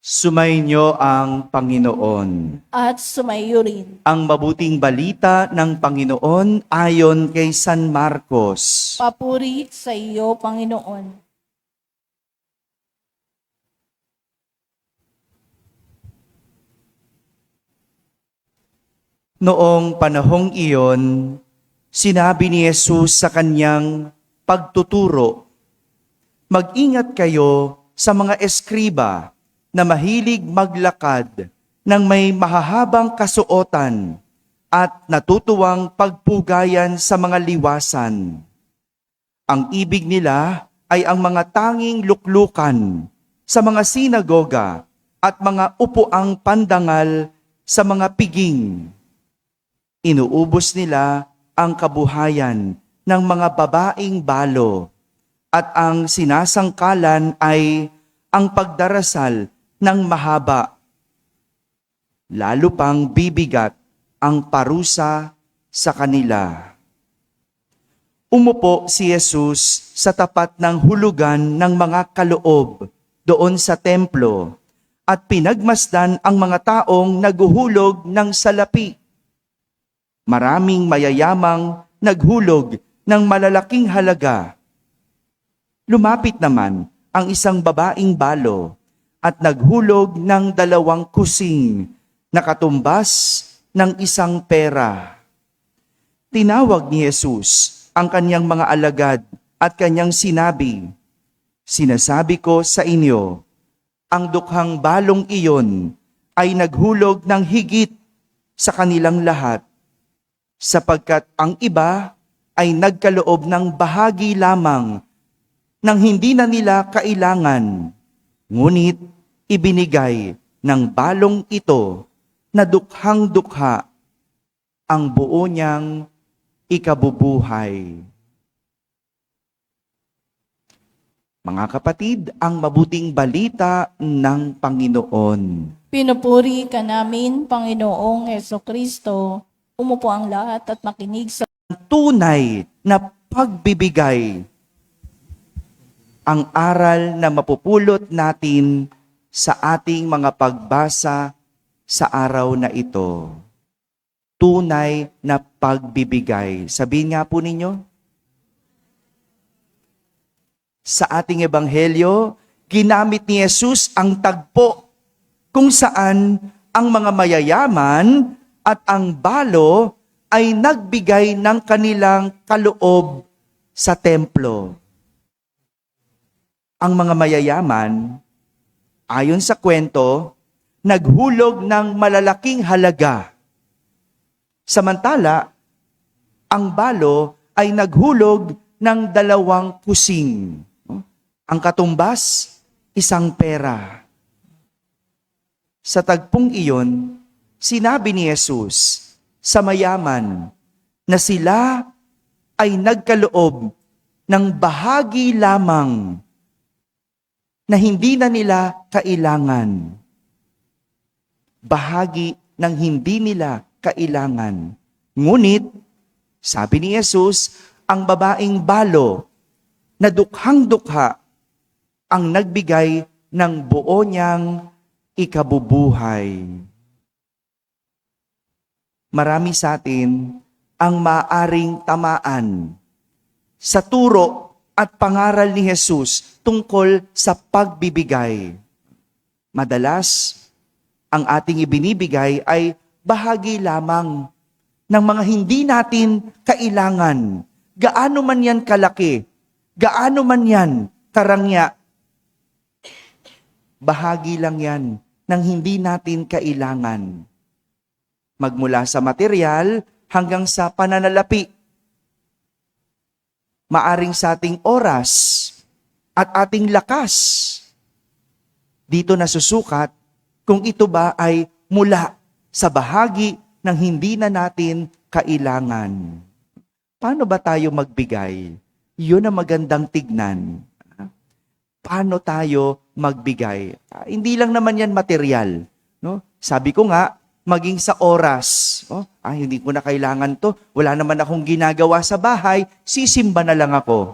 Sumainyo ang Panginoon. At sumayo rin. Ang mabuting balita ng Panginoon ayon kay San Marcos. Papuri sa iyo, Panginoon. Noong panahong iyon, sinabi ni Jesus sa kanyang pagtuturo, "Mag-ingat kayo sa mga eskriba na mahilig maglakad ng may mahahabang kasuotan at natutuwang pagpugayan sa mga liwasan. Ang ibig nila ay ang mga tanging luklukan sa mga sinagoga at mga upuang pandangal sa mga piging. Inuubos nila ang kabuhayan ng mga babaeng balo at ang sinasangkalan ay ang pagdarasal ng mahaba. Lalo pang bibigat ang parusa sa kanila." Umupo si Jesus sa tapat ng hulugan ng mga kaloob doon sa templo at pinagmasdan ang mga taong naguhulog ng salapi. Maraming mayayamang naghulog ng malalaking halaga. Lumapit naman ang isang babaeng balo at naghulog ng 2 kusing na katumbas ng isang pera. Tinawag ni Jesus ang kanyang mga alagad at kanyang sinabi, "Sinasabi ko sa inyo, ang dukhang balong iyon ay naghulog ng higit sa kanilang lahat, sapagkat ang iba ay nagkaloob ng bahagi lamang nang hindi na nila kailangan, ngunit ibinigay ng balong ito na dukhang-dukha ang buo niyang ikabubuhay." Mga kapatid, ang mabuting balita ng Panginoon. Pinupuri ka namin, Panginoong Hesukristo. Umupo ang lahat at makinig sa Tunay na pagbibigay ang aral na mapupulot natin sa ating mga pagbasa sa araw na ito. Tunay na pagbibigay. Sabihin nga po ninyo, sa ating ebanghelyo, ginamit ni Jesus ang tagpo kung saan ang mga mayayaman at ang balo ay nagbigay ng kanilang kaloob sa templo. Ang mga mayayaman, ayon sa kwento, naghulog ng malalaking halaga. Samantala, ang balo ay naghulog ng 2 kusing. Ang katumbas, isang pera. Sa tagpong iyon, sinabi ni Jesus sa mayaman na sila ay nagkaloob ng bahagi lamang na hindi na nila kailangan. Bahagi ng hindi nila kailangan. Ngunit, sabi ni Jesus, ang babaeng balo na dukhang-dukha ang nagbigay ng buo niyang ikabubuhay. Marami sa atin ang maaring tamaan sa turo at pangaral ni Jesus tungkol sa pagbibigay. Madalas, ang ating ibinibigay ay bahagi lamang ng mga hindi natin kailangan. Gaano man yan kalaki, gaano man yan karangya, bahagi lang yan ng hindi natin kailangan. Magmula sa material hanggang sa pananalapi. Maaring sa ating oras at ating lakas. Dito nasusukat kung ito ba ay mula sa bahagi ng hindi na natin kailangan. Paano ba tayo magbigay? Yun ang magandang tignan. Paano tayo magbigay? Hindi lang naman yan material. No? Sabi ko nga, maging sa oras. Hindi ko na kailangan to. Wala naman akong ginagawa sa bahay, sisimba na lang ako.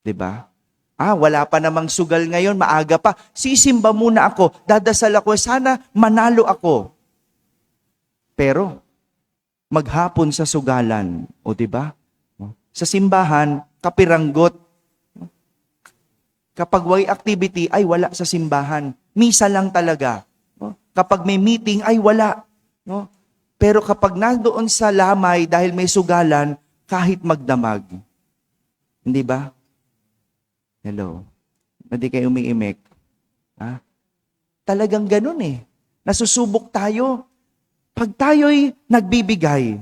'Di ba? Wala pa namang sugal ngayon, maaga pa. Sisimba muna ako, dadasal ako, sana manalo ako. Pero, maghapon sa sugalan, o di ba? Sa simbahan, kapiranggot. Kapag way activity, ay wala sa simbahan. Misa lang talaga. Kapag may meeting, ay wala. Pero kapag nandoon sa lamay, dahil may sugalan, kahit magdamag. Hindi ba? Hello. Hindi kayo umiimik. Talagang ganun eh. Nasusubok tayo. Pag tayo'y nagbibigay,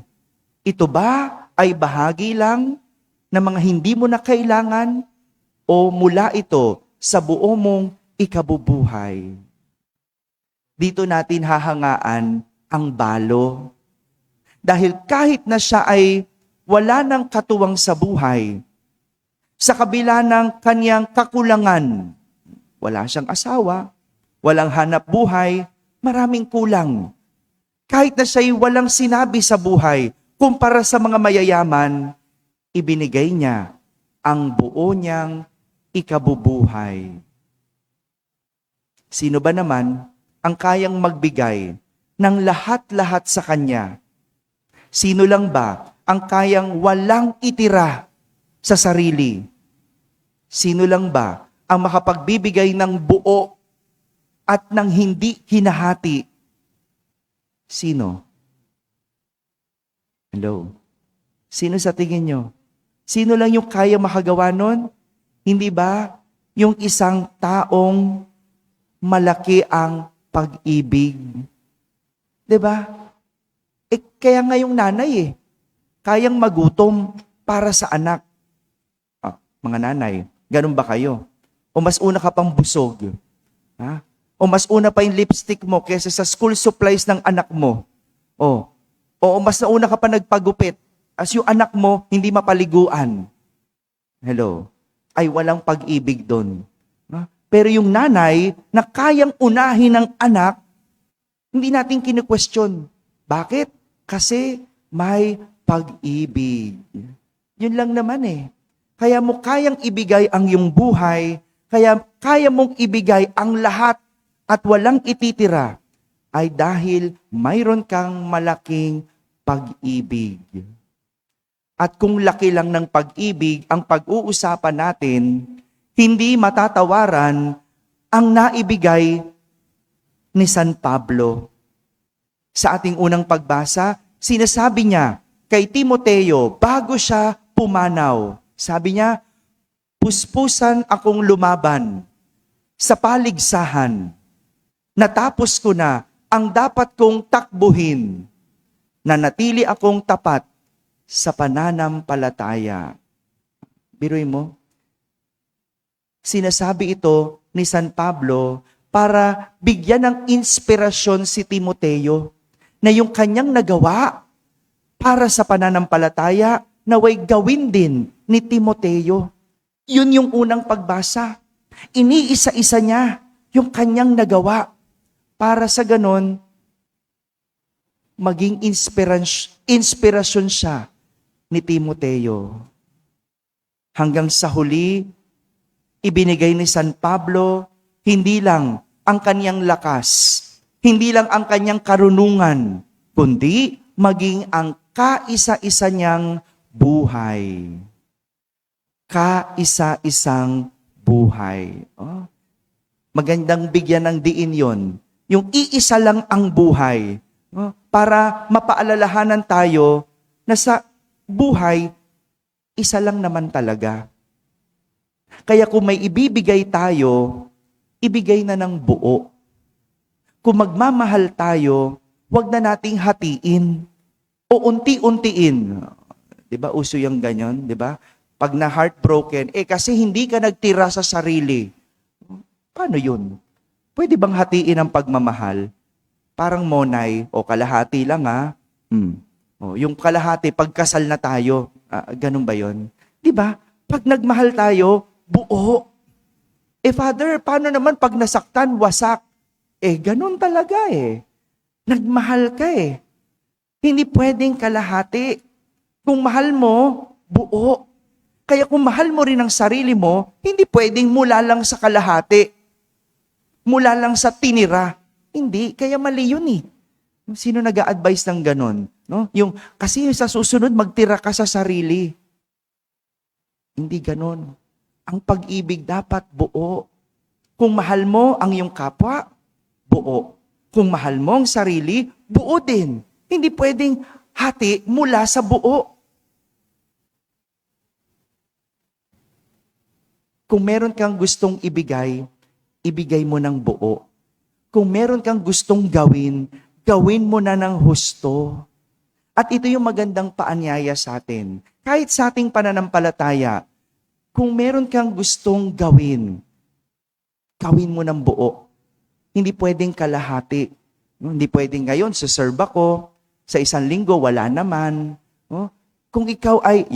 ito ba ay bahagi lang ng mga hindi mo na kailangan o mula ito sa buo mong ikabubuhay? Dito natin hahangaan ang balo. Dahil kahit na siya ay wala ng katuwang sa buhay, sa kabila ng kanyang kakulangan, wala siyang asawa, walang hanap buhay, maraming kulang. Kahit na siya'y walang sinabi sa buhay, kumpara sa mga mayayaman, ibinigay niya ang buo niyang ikabubuhay. Sino ba naman ang kayang magbigay ng lahat-lahat sa kanya? Sino lang ba ang kayang walang itira sa sarili? Sino lang ba ang makapagbibigay ng buo at ng hindi hinahati? Sino? Hello? Sino sa tingin nyo? Sino lang yung kaya makagawa nun? Hindi ba yung isang taong malaki ang pag-ibig? Diba? Kaya nga yung nanay kayang magutom para sa anak. Mga nanay, ganun ba kayo? O mas una ka pang busog? O mas una pa yung lipstick mo kaysa sa school supplies ng anak mo? O mas nauna ka pa nagpagupit as yung anak mo hindi mapaliguan? Hello? Ay walang pag-ibig doon. Pero yung nanay na kayang unahin ng anak, hindi natin kinu-question. Bakit? Kasi may pag-ibig. Yun lang naman Kaya mo kayang ibigay ang iyong buhay, kaya mong ibigay ang lahat at walang ititira, ay dahil mayroon kang malaking pag-ibig. At kung laki lang ng pag-ibig ang pag-uusapan natin, hindi matatawaran ang naibigay ni San Pablo. Sa ating unang pagbasa, sinasabi niya kay Timoteo bago siya pumanaw. Sabi niya, puspusan akong lumaban sa paligsahan. Natapos ko na ang dapat kong takbuhin. Nanatili akong tapat sa pananampalataya. Biruin mo, sinasabi ito ni San Pablo para bigyan ng inspirasyon si Timoteo na yung kanyang nagawa para sa pananampalataya, naway gawin din ni Timoteo. Yun yung unang pagbasa. Iniisa-isa niya yung kanyang nagawa para sa ganon, maging inspirasyon siya ni Timoteo. Hanggang sa huli, ibinigay ni San Pablo hindi lang ang kanyang lakas, hindi lang ang kanyang karunungan, kundi maging ang kaisa-isa niyang buhay. Kaisa-isang buhay. Magandang bigyan ng diin yon. Yung iisa lang ang buhay. Para mapaalalahanan tayo na sa buhay, isa lang naman talaga. Kaya kung may ibibigay tayo, ibigay na ng buo. Kung magmamahal tayo, wag na nating hatiin o unti-untiin. 'Di ba uso yung ganyan, 'di ba? Pag na heartbroken, kasi hindi ka nagtira sa sarili. Paano 'yun? Pwede bang hatiin ang pagmamahal? Parang monay o kalahati lang yung kalahati pagkasal na tayo. Ganun ba 'yon? 'Di ba? Pag nagmahal tayo, buo. Father, paano naman pag nasaktan, wasak? Ganun talaga Nagmahal ka Hindi pwedeng kalahati. Kung mahal mo, buo. Kaya kung mahal mo rin ang sarili mo, hindi pwedeng mula lang sa kalahati. Mula lang sa tinira. Hindi, kaya mali yun eh. Sino nag-a-advise ng ganon? No? Kasi sa susunod, magtira ka sa sarili. Hindi ganon. Ang pag-ibig dapat buo. Kung mahal mo ang iyong kapwa, buo. Kung mahal mo ang sarili, buo din. Hindi pwedeng hati mula sa buo. Kung meron kang gustong ibigay, ibigay mo ng buo. Kung meron kang gustong gawin, gawin mo na ng husto. At ito yung magandang paanyaya sa atin. Kahit sa ating pananampalataya, kung meron kang gustong gawin, gawin mo ng buo. Hindi pwedeng kalahati. No? Hindi pwedeng ngayon, serve ako, sa isang linggo, wala naman. No? Kung ikaw ay,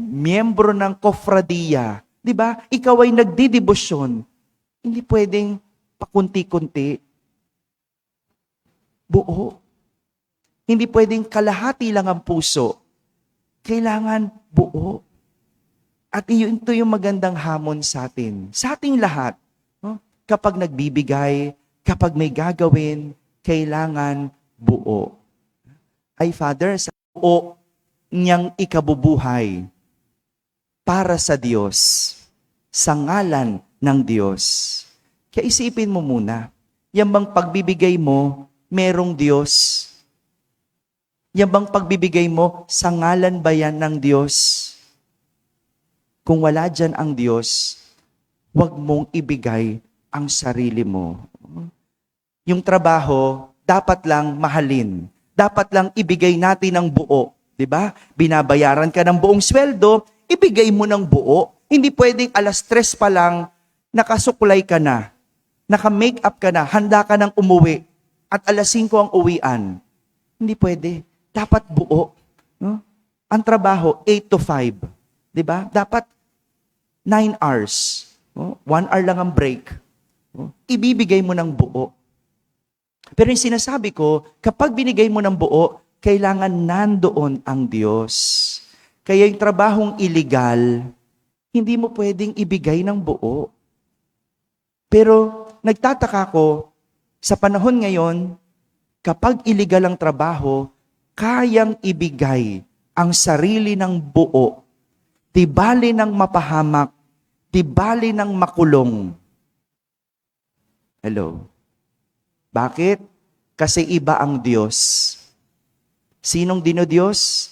miyembro ng kofradiya, di ba? Ikaw ay nagdidebosyon. Hindi pwedeng pakunti-kunti. Buo. Hindi pwedeng kalahati lang ang puso. Kailangan buo. At ito yung magandang hamon sa atin. Sa ating lahat. No? Kapag nagbibigay, kapag may gagawin, kailangan buo. Ay Father, sa buo niyang ikabubuhay para sa Diyos, sa ngalan ng Diyos. Kaya isipin mo muna, yan bang pagbibigay mo, merong Diyos? Yan bang pagbibigay mo, sa ngalan ba yan ng Diyos? Kung wala dyan ang Diyos, huwag mong ibigay ang sarili mo. Yung trabaho, dapat lang mahalin. Dapat lang ibigay natin ng buo. Diba? Binabayaran ka ng buong sweldo, ibigay mo ng buo. Hindi pwedeng 3:00 pa lang, nakasuklay ka na, naka-make up ka na, handa ka nang umuwi, at 5:00 ang uwian. Hindi pwede. Dapat buo. No? Ang trabaho, 8 to 5. Diba? Dapat 9 hours. No? 1 hour lang ang break. No? Ibibigay mo ng buo. Pero yung sinasabi ko, kapag binigay mo ng buo, kailangan nandoon ang Diyos. Kaya yung trabahong illegal, hindi mo pwedeng ibigay ng buo. Pero nagtataka ko, sa panahon ngayon, kapag illegal ang trabaho, kayang ibigay ang sarili ng buo. Di bali ng mapahamak, di bali ng makulong. Hello? Bakit? Kasi iba ang Diyos. Sinong dinodiyos?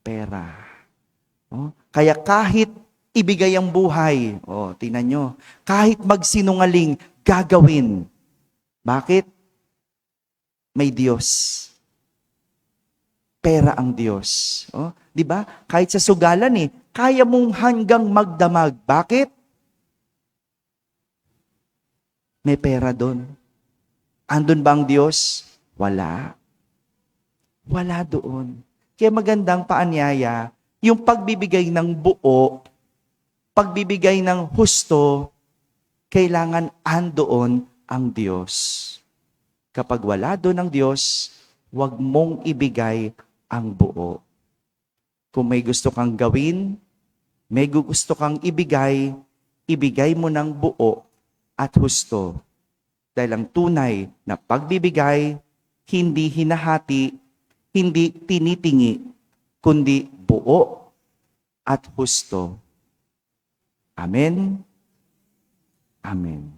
Pera. Kaya kahit ibigay ang buhay, tingnan nyo, kahit magsinungaling, gagawin. Bakit? May Diyos. Pera ang Diyos. Di ba? Kahit sa sugalan kaya mong hanggang magdamag. Bakit? May pera doon. Andun ba ang Diyos? Wala. Wala doon. Kaya magandang paanyaya, yung pagbibigay ng buo, pagbibigay ng husto, kailangan andoon ang Diyos. Kapag wala doon ang Diyos, huwag mong ibigay ang buo. Kung may gusto kang gawin, may gusto kang ibigay, ibigay mo ng buo at husto. Dahil ang tunay na pagbibigay, hindi hinahati, hindi tinitingi, kundi buo at husto. Amen? Amen.